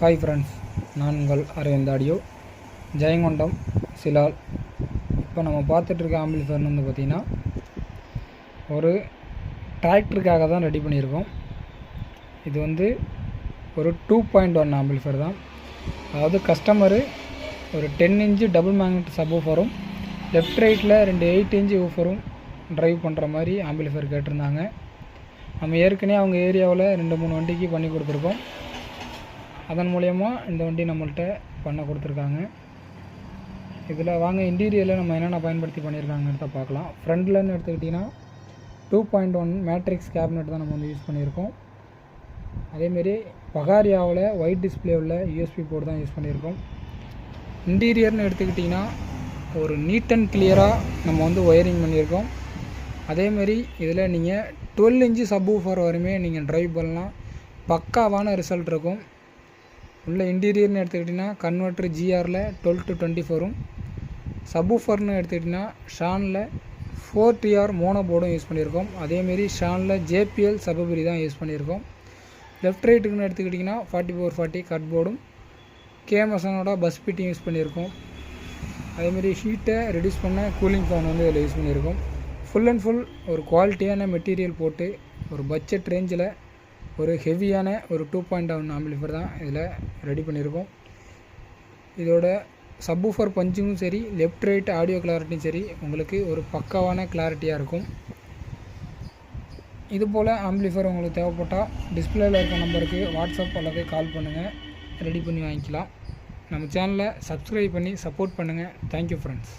Hi friends, நான் உங்கள் Aravind audio Jayankondam Silal. இப்போ நம்ம பார்த்துட்ருக்க ஆம்பிளிஃபயர்னு வந்து பார்த்திங்கன்னா ஒரு டிராக்டருக்காக தான் ரெடி பண்ணியிருக்கோம். இது வந்து ஒரு 2.1 ஆம்பிளிஃபயர் தான். அதாவது கஸ்டமரு ஒரு 10 இன்ச்சு டபுள் மேக்னெட் சப்வூஃபரும் லெஃப்ட் ரைட்டில் 2 8 இன்ச்சு ஊஃபரும் ட்ரைவ் பண்ணுற மாதிரி ஆம்பிளிஃபயர் கேட்டிருந்தாங்க. நம்ம ஏற்கனவே அவங்க ஏரியாவில் 2-3 வண்டிக்கு பண்ணி கொடுத்துருக்கோம். அதன் மூலயமா இந்த வண்டி நம்மள்கிட்ட பண்ண கொடுத்துருக்காங்க. இதில் வாங்க இன்டீரியரில் நம்ம என்னென்ன பயன்படுத்தி பண்ணியிருக்காங்கன்றத பார்க்கலாம். ஃப்ரண்ட்லேருந்து எடுத்துக்கிட்டிங்கன்னா 2.1 மேட்ரிக்ஸ் கேபினெட் தான் நம்ம வந்து யூஸ் பண்ணியிருக்கோம். அதேமாரி பகாரியாவில் ஒயிட் டிஸ்பிளே உள்ள யூஎஸ்பி போர்டு தான் யூஸ் பண்ணியிருக்கோம். இன்டீரியர்னு எடுத்துக்கிட்டிங்கன்னா ஒரு நீட் அண்ட் கிளியராக நம்ம வந்து ஒயரிங் பண்ணியிருக்கோம். அதேமாரி இதில் நீங்கள் 12 இன்ச்சு சப்வூஃபர் வரையுமே நீங்கள் ட்ரைவ் பண்ணலாம். பக்காவான ரிசல்ட் இருக்கும். உள்ள இன்டீரியர்னு எடுத்துக்கிட்டிங்கன்னா கன்வெர்ட்டர் ஜிஆரில் 12 to 24 சப்வூஃபர்னு எடுத்துக்கிட்டிங்கன்னா ஷானில் 4TR மோனோ போர்டும் யூஸ் பண்ணியிருக்கோம். அதேமாரி ஷானில் JPL சபபரி தான் யூஸ் பண்ணியிருக்கோம். லெஃப்ட் ரைட்டுக்குன்னு எடுத்துக்கிட்டிங்கன்னா 4440 கட் போர்டும் கேஎம்எஸ்ஸனோட பஸ் ஃபிட்டிங் யூஸ் பண்ணியிருக்கோம். அதேமாரி ஹீட்டை ரெடியூஸ் பண்ண கூலிங் ஃபேன் வந்து இதில் யூஸ் பண்ணியிருக்கோம். ஃபுல் அண்ட் ஃபுல் ஒரு குவாலிட்டியான மெட்டீரியல் போட்டு ஒரு பட்ஜெட் ரேஞ்சில் ஒரு ஹெவியான ஒரு 2.1 ஆம்பிளிஃபயர் தான் இதில் ரெடி பண்ணியிருக்கோம். இதோட சப்வூஃபர் பஞ்சிங்கும் சரி, லெஃப்ட் ரைட் ஆடியோ கிளாரிட்டியும் சரி உங்களுக்கு ஒரு பக்காவான கிளாரிட்டியாக இருக்கும். இதுபோல் ஆம்பிளிஃபயர் உங்களுக்கு தேவைப்பட்டால் டிஸ்பிளேயில் இருக்க நம்பருக்கு வாட்ஸ்அப் அல்லது கால் பண்ணுங்கள், ரெடி பண்ணி வாங்கிக்கலாம். நம்ம சேனலை சப்ஸ்கிரைப் பண்ணி சப்போர்ட் பண்ணுங்கள். Thank you friends.